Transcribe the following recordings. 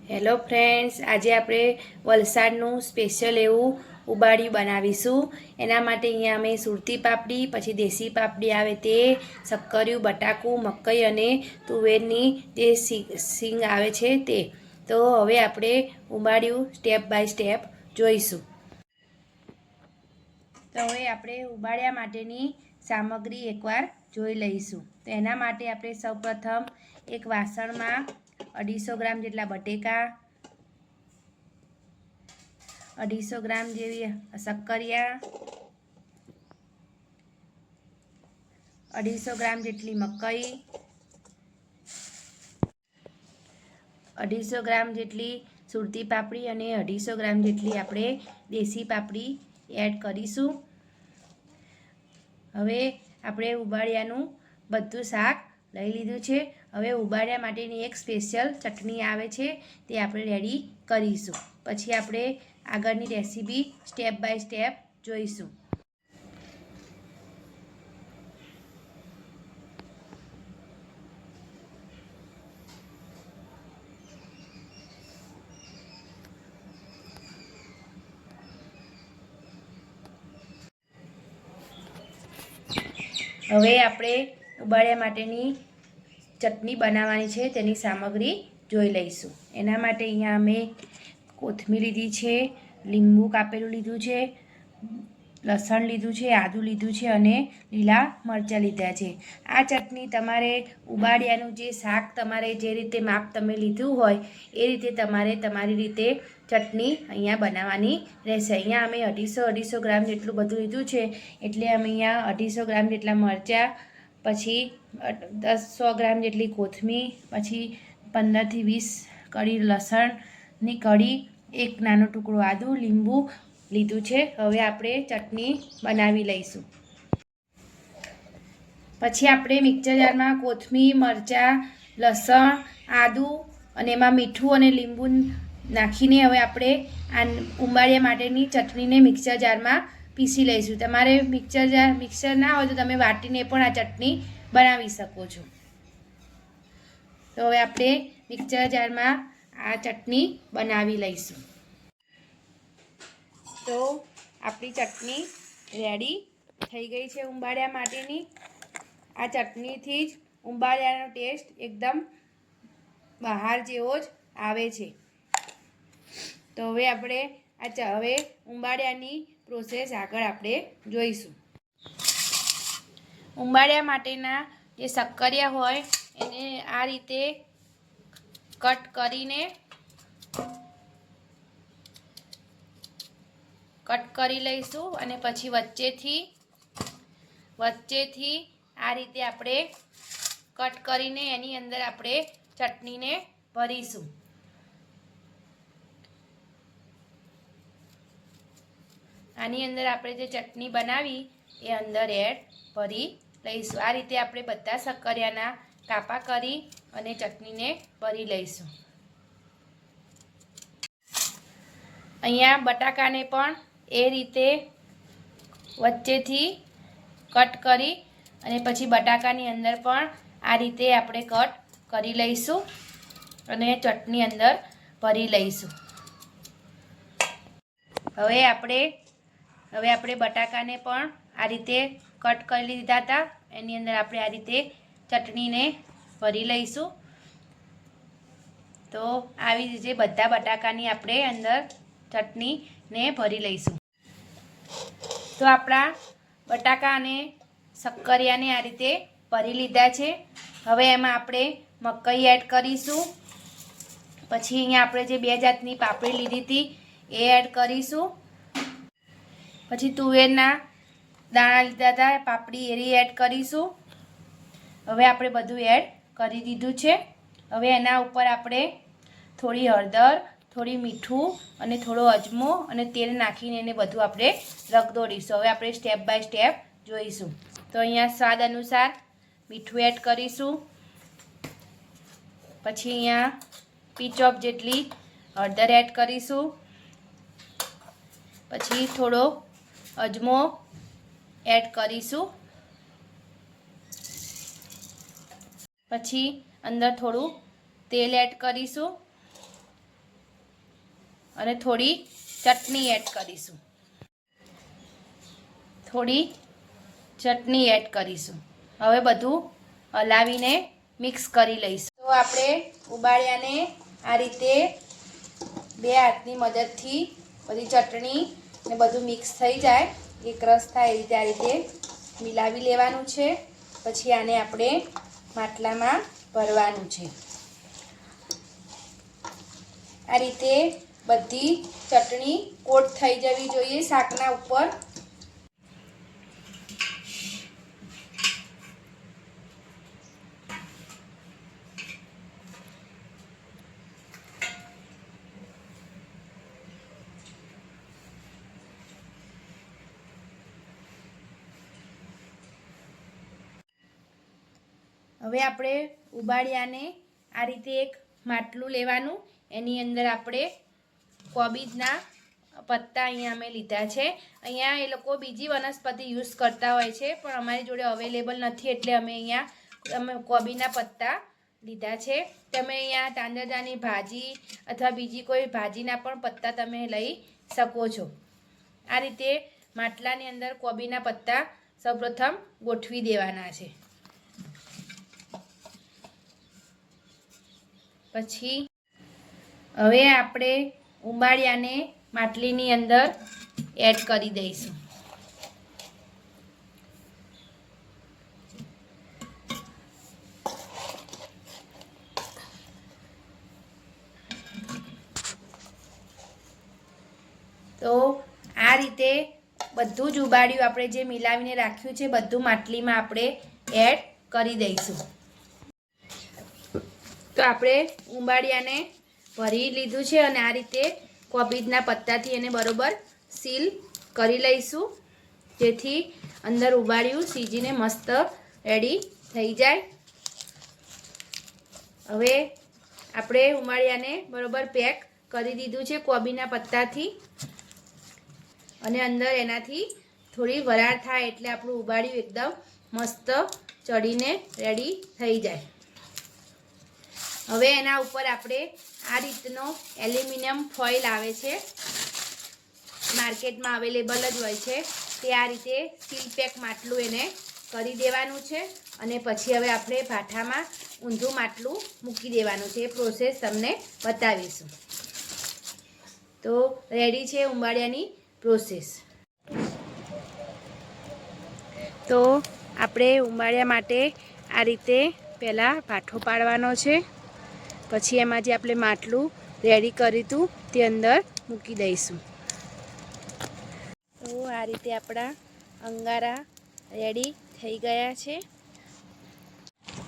Hello friends, આજે આપણે વલસાડનું special એવું ઉબાડિયું બનાવીશું. એના માટે અહીંયા અમે સુરતી પાપડી, પછી દેશી પાપડી આવે તે, શક્કરિયું, બટાકું, મકઈ અને તુવેરની જે સિંગ આવે છે તે. તો હવે આપણે ઉબાડિયું સ્ટેપ બાય સ્ટેપ જોઈશું. તો હવે આપણે ઉબાડ્યા માટેની સામગ્રી એકવાર જોઈ લઈશું. તો એના માટે આપણે સૌપ્રથમ એક વાસણમાં 250 ગ્રામ જેટલા બટેકા, 250 ગ્રામ જેવી શક્કરિયા, 250 ગ્રામ જેટલી મકઈ, 250 ગ્રામ જેટલી સુરતી પાપડી અને 250 ગ્રામ જેટલી આપણે દેશી પાપડી એડ કરીશું. હવે આપણે ઉબાડિયાનું બધું શાક લઈ લીધું છે. હવે ઉબાડિયા માટેની એક સ્પેશિયલ ચટણી આવે છે તે આપણે રેડી કરીશું. પછી આપણે આગળની રેસીપી સ્ટેપ બાય સ્ટેપ જોઈશું. હવે આપણે ઉબાડિયા માટેની ચટણી બનાવવાની છે તેની સામગ્રી જોઈ લઈશું. એના માટે અહીંયા અમે કોથમીર લીધી છે, લીંબુ કાપેલું લીધું છે, લસણ લીધું છે, આદું લીધું છે અને લીલા મરચાં લીધા છે. આ ચટણી તમારે ઉબાડિયાનું જે શાક તમારે જે રીતે માપ તમે લીધું હોય એ રીતે તમારે તમારી રીતે ચટણી અહીંયા બનાવવાની રહેશે. અહીંયા અમે 250 ગ્રામ જેટલું બધું લીધું છે એટલે અમે અહીંયા 250 ગ્રામ જેટલા મરચાં, પછી 100 ગ્રામ જેટલી કોથમીર, પછી 15 થી 20 કળી લસણની કળી, એક નાનો ટુકડો આદું, લીંબુ લીધું છે. હવે આપણે ચટણી બનાવી લઈશું. પછી આપણે મિક્સર જારમાં કોથમીર, મરચાં, લસણ, આદું અને એમાં મીઠું અને લીંબુ નાખીને હવે આપણે આ ઉંબાડિયા માટેની ચટણીને મિક્સર જારમાં પીસી લઈશું. તમારે મિક્સર ના હોય તો તમે વાટીને પણ આ ચટણી બનાવી શકો છો. તો હવે આપણે મિક્સર જારમાં આ ચટણી બનાવી લઈશું. તો આપણી ચટણી રેડી થઈ ગઈ છે ઉંબાડિયા માટેની. આ ચટણીથી જ ઉંબાડિયાનો ટેસ્ટ એકદમ બહાર જેવો જ આવે છે. તો હવે આપણે હવે ઉંબાડિયાની પ્રોસેસ આગળ આપણે જોઈશું. ઉંબાડિયા માટેના જે શક્કરિયા હોય એને આ રીતે કટ કરી લઈશું અને પછી વચ્ચેથી આ રીતે આપણે કટ કરીને એની અંદર આપણે ચટણીને ભરીશું. આની અંદર આપણે જે ચટણી બનાવી એ અંદર ભરી લઈશું. આ રીતે આપણે બધા શક્કરિયાના કાપા કરી અને ચટણીને ભરી લઈશું. અહીંયા બટાકાને પણ એ રીતે વચ્ચેથી કટ કરી અને પછી બટાકાની અંદર પણ આ રીતે આપણે કટ કરી લઈશું અને ચટણી અંદર ભરી લઈશું. હવે આપણે બટાકાને પણ આ રીતે કટ કરી લીધા હતા. એની અંદર આપણે આ રીતે ચટણીને ભરી લઈશું. તો આવી રીતે બધા બટાકાની આપણે અંદર ચટણીને ભરી લઈશું. તો આપણા બટાકા અને શક્કરિયાને આ રીતે ભરી લીધા છે. હવે એમાં આપણે મકઈ એડ કરીશું. પછી અહીંયા આપણે જે 2 જાતની પાપડી લીધી હતી એ એડ કરીશું. પછી તુવેરના દાણા લીધા હતા પાપડી એરી એડ કરીશું. હવે આપણે બધું એડ કરી દીધું છે. હવે એના ઉપર આપણે થોડી હળદર, થોડી મીઠું અને થોડો અજમો અને તેલ નાખીને એને બધું આપણે રગદોળીશું. હવે આપણે સ્ટેપ બાય સ્ટેપ જોઈશું. તો અહીંયા સ્વાદ અનુસાર મીઠું એડ કરીશું. પછી અહીંયા પિંચ ઓફ જેટલી હળદર એડ કરીશું. પછી થોડો અજમો એડ કરીશું. પછી અંદર થોડું તેલ એડ કરીશું. અને થોડી ચટણી એડ કરીશું. હવે બધું હલાવીને મિક્સ કરી લઈશું. તો આપણે ઉબાળ્યાને આ રીતે બે હાથની મદદથી બધી ચટણી ને બધું મિક્સ થઈ જાય, એક રસ થાય એ રીતે આ રીતે મિલાવી લેવાનું છે. પછી આને આપણે માટલામાં ભરવાનું છે. આ રીતે બધી ચટણી કોટ થઈ જવી જોઈએ શાકના ઉપર. હવે આપણે ઉબાળ્યાને આ રીતે એક માટલું લેવાનું, એની અંદર આપણે કોબીજના પત્તા અહીંયા અમે લીધા છે. અહીંયા એ લોકો બીજી વનસ્પતિ યુઝ કરતા હોય છે, પણ અમારી જોડે અવેલેબલ નથી એટલે અમે કોબીના પત્તા લીધા છે. તમે અહીંયા ટાંડરદાની ભાજી અથવા બીજી કોઈ ભાજીના પણ પત્તા તમે લઈ શકો છો. આ રીતે માટલાની અંદર કોબીના પત્તા સૌપ્રથમ ગોઠવી દેવાના છે. પછી હવે આપણે ઉંબાળિયાને માટલીની અંદર એડ કરી દઈશું. તો આ રીતે બધું જ ઉબાળ્યું આપણે જે મિલાવીને રાખ્યું છે બધું માટલીમાં આપણે એડ કરી દઈશું. તો આપણે ઉંબાળિયાને ભરી લીધું છે અને આ રીતે કોબીજના પત્તાથી એને બરોબર સીલ કરી લઈશું, જેથી અંદર ઉબાળ્યું સીજીને મસ્ત રેડી થઈ જાય. હવે આપણે ઉંબાળિયાને બરોબર પેક કરી દીધું છે કોબીના પત્તાથી, અને અંદર એનાથી થોડી વરાળ થાય એટલે આપણું ઉબાળ્યું એકદમ મસ્ત ચડીને રેડી થઈ જાય. હવે એના ઉપર આપણે આ રીતનો એલ્યુમિનિયમ ફોઇલ આવે છે, માર્કેટમાં અવેલેબલ જ હોય છે, તે આ રીતે સીલ પેક માટલું એને કરી દેવાનું છે. અને પછી હવે આપણે ભાઠામાં ઊંધું માટલું મૂકી દેવાનું છે. એ પ્રોસેસ તમને બતાવીશું. તો રેડી છે ઉંબાળિયાની પ્રોસેસ. તો આપણે ઉંબાળિયા માટે આ રીતે પહેલાં ભાઠો પાડવાનો છે, પછી એમાં જે આપણે માટલું રેડી કર્યું હતું તે અંદર મૂકી દઈશું. તો આ રીતે આપણા અંગારા રેડી થઈ ગયા છે.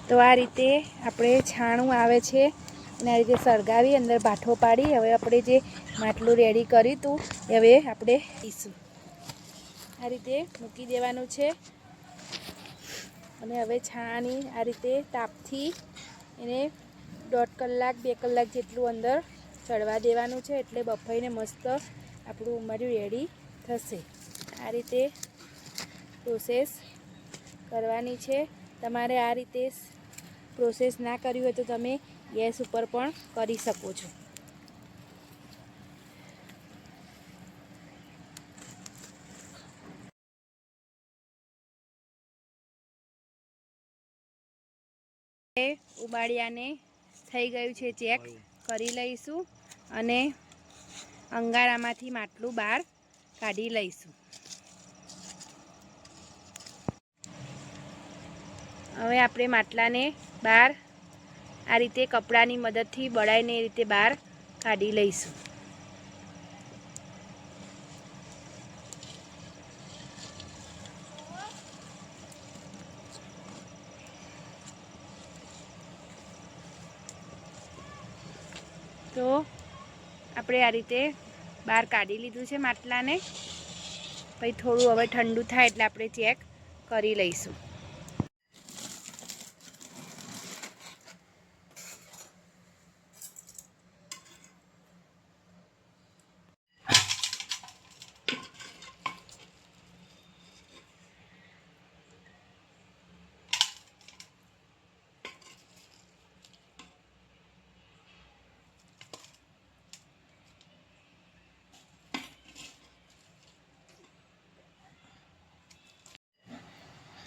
તો આ રીતે આપણે છાણું આવે છે અને આ રીતે સળગાવી અંદર ભાઠો પાડી હવે આપણે જે માટલું રેડી કર્યું હતું એ હવે આપણે લઈશું. આ રીતે મૂકી દેવાનું છે અને હવે છાણાની આ રીતે તાપથી એને 1.5 કલાક 2 કલાક જેટલું અંદર ચડવા દેવાનું છે, એટલે બફાઈને મસ્ત આપણું ઉંબાળિયું રેડી થશે. આ રીતે પ્રોસેસ કરવાની છે. તમારે આ રીતે પ્રોસેસ ના કરવી હોય તો તમે ગેસ ઉપર પણ કરી શકો છો. ઉબાળિયાને થઈ ગયું છે ચેક કરી લઈશું અને અંગારામાંથી માટલું બહાર કાઢી લઈશું. હવે આપણે માટલાને બહાર આ રીતે કપડાની મદદથી બળાઈને એ રીતે બહાર કાઢી લઈશું. તો આપણે આ રીતે બહાર કાઢી લીધું છે માટલાને. પછી થોડું હવે ઠંડુ થાય એટલે આપણે ચેક કરી લઈશું.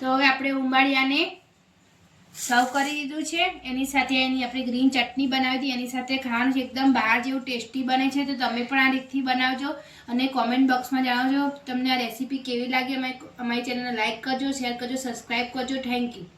તો હવે આપણે ઉંબાડિયાને સર્વ કરી દીધું છે. એની સાથે એની આપણે ગ્રીન ચટણી બનાવી હતી, એની સાથે ખાવાનું છે એકદમ બહાર જેવું ટેસ્ટી બને છે. તો તમે પણ આ રીતથી બનાવજો અને કોમેન્ટ બોક્સમાં જણાવજો તમને આ રેસીપી કેવી લાગી. અમારી ચેનલને લાઇક કરજો, શેર કરજો, સબસ્ક્રાઈબ કરજો. Thank you.